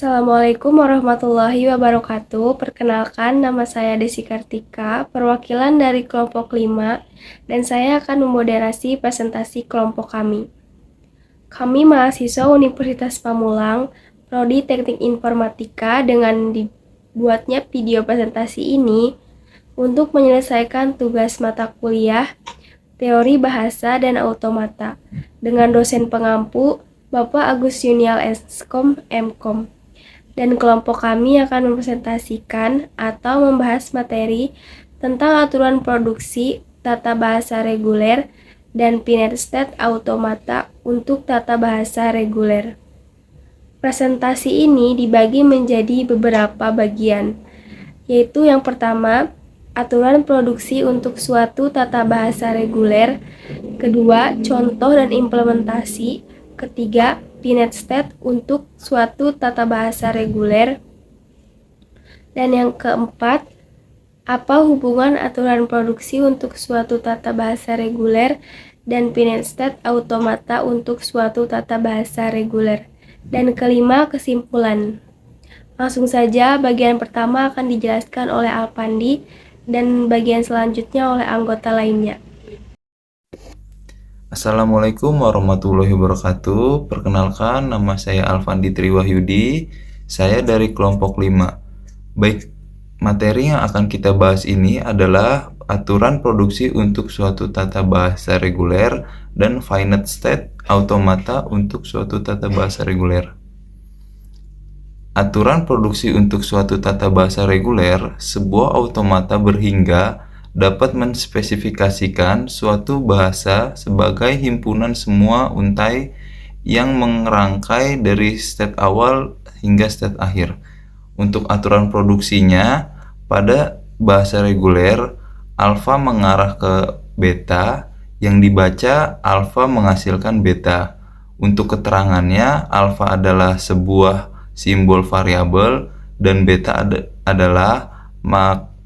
Assalamualaikum warahmatullahi wabarakatuh. Perkenalkan, nama saya Desi Kartika, perwakilan dari kelompok 5, dan saya akan memoderasi presentasi kelompok kami. Kami mahasiswa Universitas Pamulang, Prodi Teknik Informatika, dengan dibuatnya video presentasi ini untuk menyelesaikan tugas mata kuliah Teori Bahasa dan Automata dengan dosen pengampu Bapak Agus Yunial Eskom Mkom. Dan kelompok kami akan mempresentasikan atau membahas materi tentang aturan produksi tata bahasa reguler dan Pinetstat Automata untuk tata bahasa reguler. Presentasi ini dibagi menjadi beberapa bagian, yaitu yang pertama, aturan produksi untuk suatu tata bahasa reguler, kedua, contoh dan implementasi, ketiga, Pinetstat untuk suatu tata bahasa reguler, dan yang keempat, apa hubungan aturan produksi untuk suatu tata bahasa reguler dan Pinetstat Automata untuk suatu tata bahasa reguler, dan kelima, kesimpulan. Langsung saja, bagian pertama akan dijelaskan oleh Alfandi dan bagian selanjutnya oleh anggota lainnya. Assalamualaikum warahmatullahi wabarakatuh. Perkenalkan, nama saya Alfandi Triwahyudi. Saya dari kelompok 5. Baik, materi yang akan kita bahas ini adalah aturan produksi untuk suatu tata bahasa reguler dan Pinetstat Automata untuk suatu tata bahasa reguler. Aturan produksi untuk suatu tata bahasa reguler, sebuah automata berhingga dapat menspesifikasikan suatu bahasa sebagai himpunan semua untai yang merangkai dari state awal hingga state akhir. Untuk aturan produksinya, pada bahasa reguler, alfa mengarah ke beta, yang dibaca alfa menghasilkan beta. Untuk keterangannya, alfa adalah sebuah simbol variabel dan beta adalah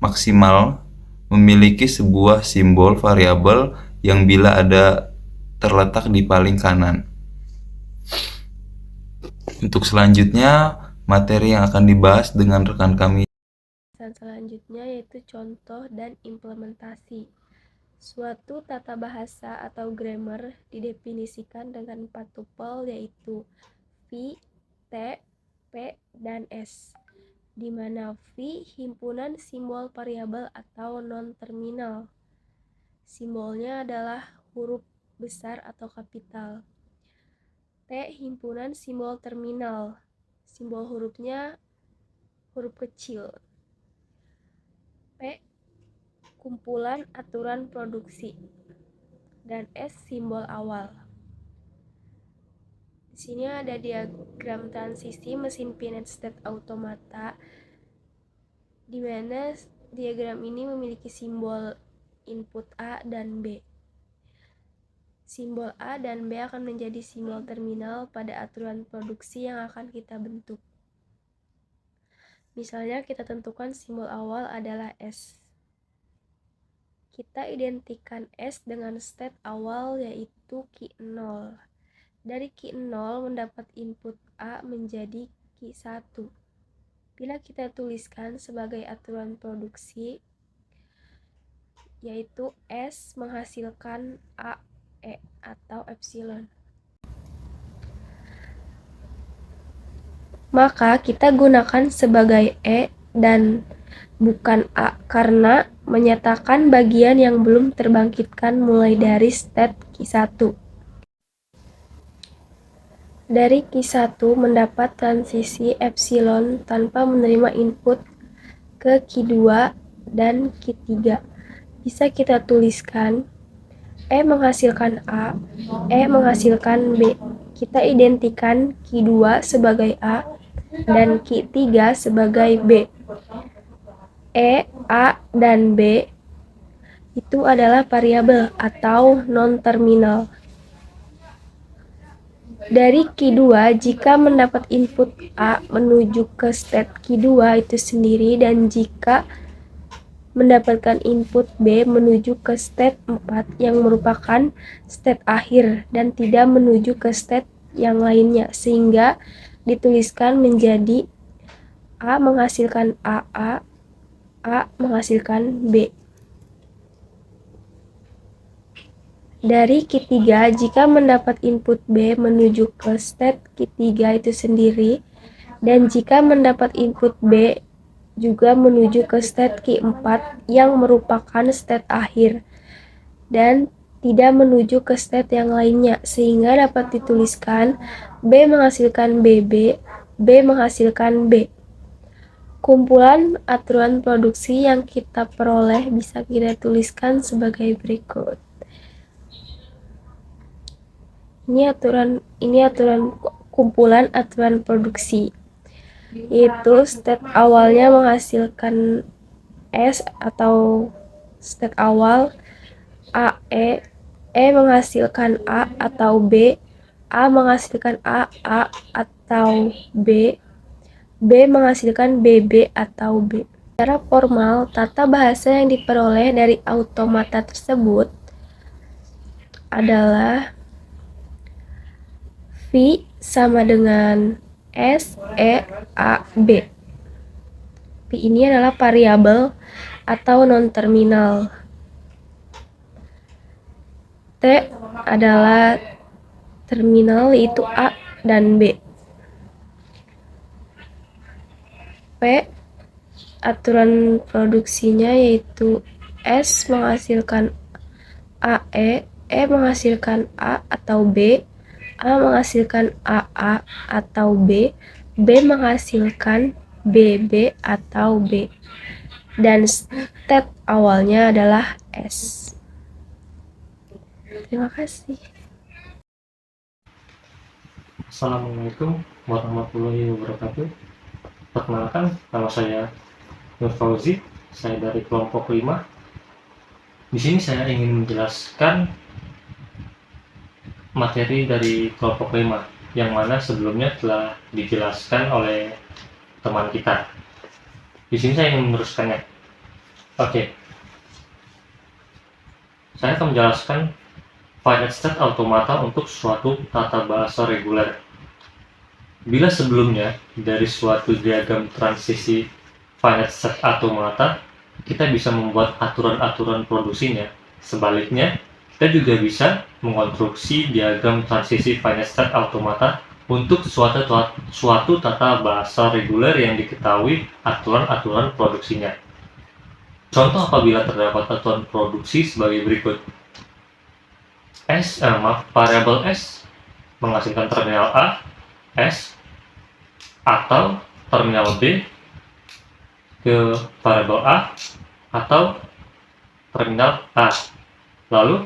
maksimal memiliki sebuah simbol variabel yang bila ada terletak di paling kanan. Untuk selanjutnya, materi yang akan dibahas dengan rekan kami. Selanjutnya yaitu contoh dan implementasi. Suatu tata bahasa atau grammar didefinisikan dengan 4 tupel, yaitu V, T, P, dan S, di mana V himpunan simbol variabel atau non-terminal. Simbolnya adalah huruf besar atau kapital. T himpunan simbol terminal. Simbol hurufnya huruf kecil. P kumpulan aturan produksi. Dan S simbol awal. Di sini ada diagram transisi mesin Pinetstat Automata, di mana diagram ini memiliki simbol input A dan B. Simbol A dan B akan menjadi simbol terminal pada aturan produksi yang akan kita bentuk. Misalnya kita tentukan simbol awal adalah S. Kita identikan S dengan state awal yaitu key 0. Dari key 0 mendapat input A menjadi key 1. Bila kita tuliskan sebagai aturan produksi, yaitu S menghasilkan A, E, atau epsilon. Maka kita gunakan sebagai E dan bukan A karena menyatakan bagian yang belum terbangkitkan mulai dari state key 1. Dari key 1 mendapat transisi epsilon tanpa menerima input ke key 2 dan key 3. Bisa kita tuliskan E menghasilkan A, E menghasilkan B. Kita identikan key 2 sebagai A dan key 3 sebagai B. E, A, dan B itu adalah variabel atau non-terminal. Dari key 2, jika mendapat input A menuju ke state key 2 itu sendiri, dan jika mendapatkan input B menuju ke state 4 yang merupakan state akhir dan tidak menuju ke state yang lainnya, sehingga dituliskan menjadi A menghasilkan A menghasilkan B. Dari Q3, jika mendapat input B menuju ke state Q3 itu sendiri, dan jika mendapat input B juga menuju ke state Q4 yang merupakan state akhir, dan tidak menuju ke state yang lainnya, sehingga dapat dituliskan B menghasilkan BB, B menghasilkan B. Kumpulan aturan produksi yang kita peroleh bisa kita tuliskan sebagai berikut. Ini aturan kumpulan aturan produksi, yaitu state awalnya menghasilkan S atau state awal AE, E menghasilkan A atau B, A menghasilkan A atau B, B menghasilkan BB atau B. Secara formal, tata bahasa yang diperoleh dari automata tersebut adalah V sama dengan S, E, A, B. V ini adalah variabel atau non-terminal. T adalah terminal, yaitu A dan B. P aturan produksinya yaitu S menghasilkan AE, E menghasilkan A atau B, A menghasilkan AA atau B, B menghasilkan BB atau B, dan state awalnya adalah S. Terima kasih. Assalamualaikum warahmatullahi wabarakatuh. Perkenalkan, nama saya Nur Fauzi, saya dari kelompok 5. Di sini saya ingin menjelaskan materi dari kelompok 5 yang mana sebelumnya telah dijelaskan oleh teman kita. Di sini saya ingin meneruskannya. Oke. Saya akan menjelaskan finite state automata untuk suatu tata bahasa reguler. Bila sebelumnya dari suatu diagram transisi finite state automata kita bisa membuat aturan-aturan produksinya, sebaliknya kita juga bisa mengonstruksi diagram transisi finite state automata untuk suatu tata bahasa reguler yang diketahui aturan-aturan produksinya. Contoh apabila terdapat aturan produksi sebagai berikut. Variabel S menghasilkan terminal A, S, atau terminal B ke variabel A atau terminal A. Lalu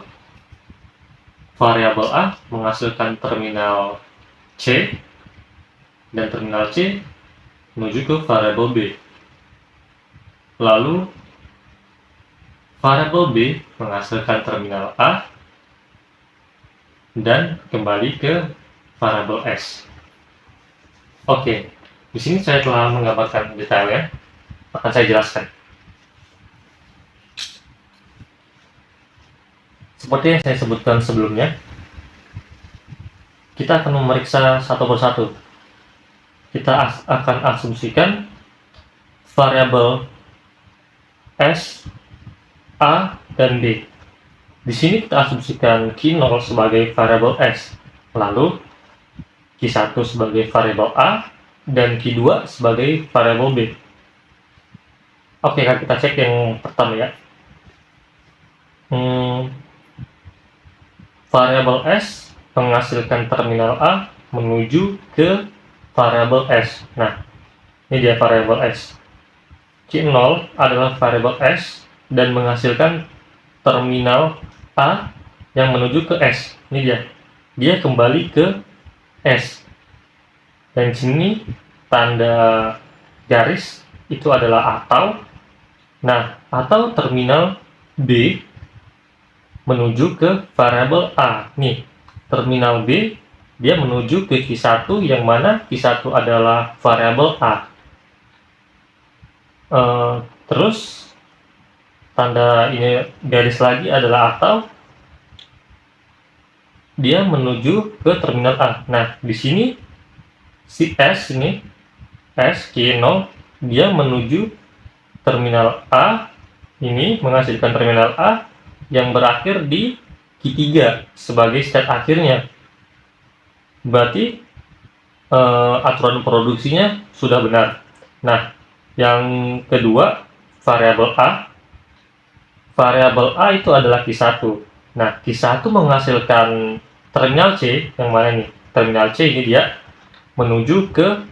variabel A menghasilkan terminal C dan terminal C menuju ke variabel B. Lalu variabel B menghasilkan terminal A dan kembali ke variabel S. Oke, di sini saya telah menggambarkan detailnya. Akan saya jelaskan. Seperti yang saya sebutkan sebelumnya, kita akan memeriksa satu persatu. Kita akan asumsikan variabel S, A, dan B. Di sini kita asumsikan Q0 sebagai variabel S, lalu Q1 sebagai variabel A, dan Q2 sebagai variabel B. Oke, kita cek yang pertama ya. Variabel S menghasilkan terminal A menuju ke variabel S. Nah, ini dia variabel S. Q0 adalah variabel S dan menghasilkan terminal A yang menuju ke S. Ini dia. Dia kembali ke S. Dan sini tanda garis itu adalah atau. Nah, atau terminal B menuju ke variabel A. Nih, terminal B dia menuju ke Q1 yang mana Q1 adalah variabel A. Terus tanda ini garis lagi adalah atau dia menuju ke terminal A. Nah, di sini si S ini, S Q0, dia menuju terminal A, ini menghasilkan terminal A yang berakhir di Q3 sebagai state akhirnya. Berarti aturan produksinya sudah benar. Nah, yang kedua, variabel A. Variabel A itu adalah Q1. Nah, Q1 menghasilkan terminal C, yang mana nih? Terminal C ini dia menuju ke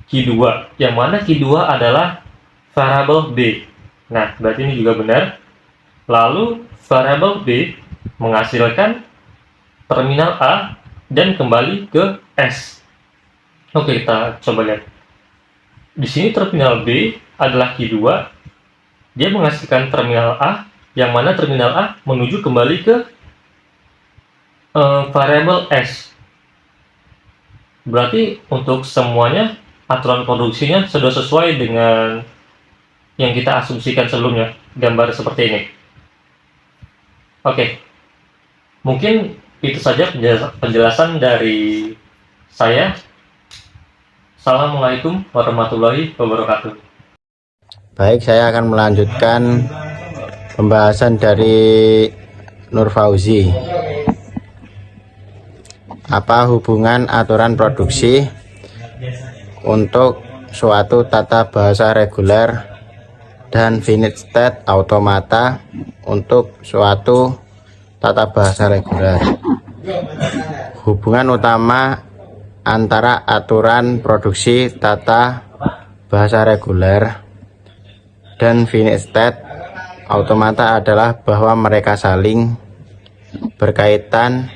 Q2, yang mana Q2 adalah variabel B. Nah, berarti ini juga benar. Lalu, variabel B menghasilkan terminal A dan kembali ke S. Oke, kita coba lihat. Di sini terminal B adalah Q2, dia menghasilkan terminal A, yang mana terminal A menuju kembali ke variabel S. Berarti untuk semuanya aturan produksinya sudah sesuai dengan yang kita asumsikan sebelumnya, gambar seperti ini. Oke, mungkin itu saja penjelasan dari saya. Assalamualaikum warahmatullahi wabarakatuh. Baik, saya akan melanjutkan pembahasan dari Nur Fauzi. Apa hubungan aturan produksi untuk suatu tata bahasa reguler dan finite state automata untuk suatu tata bahasa reguler? Hubungan utama antara aturan produksi tata bahasa reguler dan finite state automata adalah bahwa mereka saling berkaitan,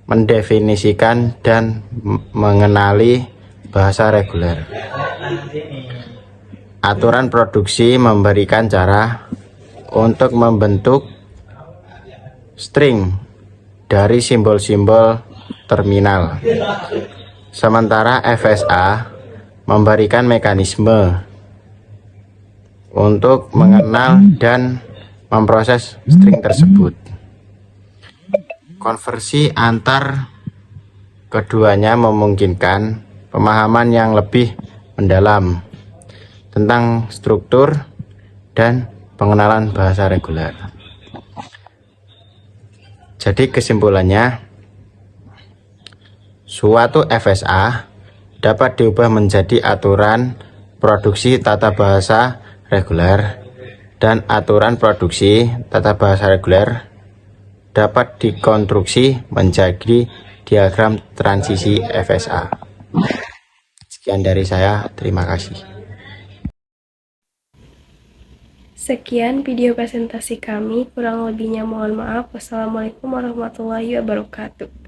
mendefinisikan dan mengenali bahasa reguler. Aturan produksi memberikan cara untuk membentuk string dari simbol-simbol terminal, sementara FSA memberikan mekanisme untuk mengenal dan memproses string tersebut. Konversi antar keduanya memungkinkan pemahaman yang lebih mendalam tentang struktur dan pengenalan bahasa reguler. Jadi kesimpulannya, suatu FSA dapat diubah menjadi aturan produksi tata bahasa reguler, dan aturan produksi tata bahasa reguler dapat dikonstruksi menjadi diagram transisi FSA. Sekian dari saya, terima kasih. Sekian video presentasi kami, kurang lebihnya mohon maaf. Wassalamualaikum warahmatullahi wabarakatuh.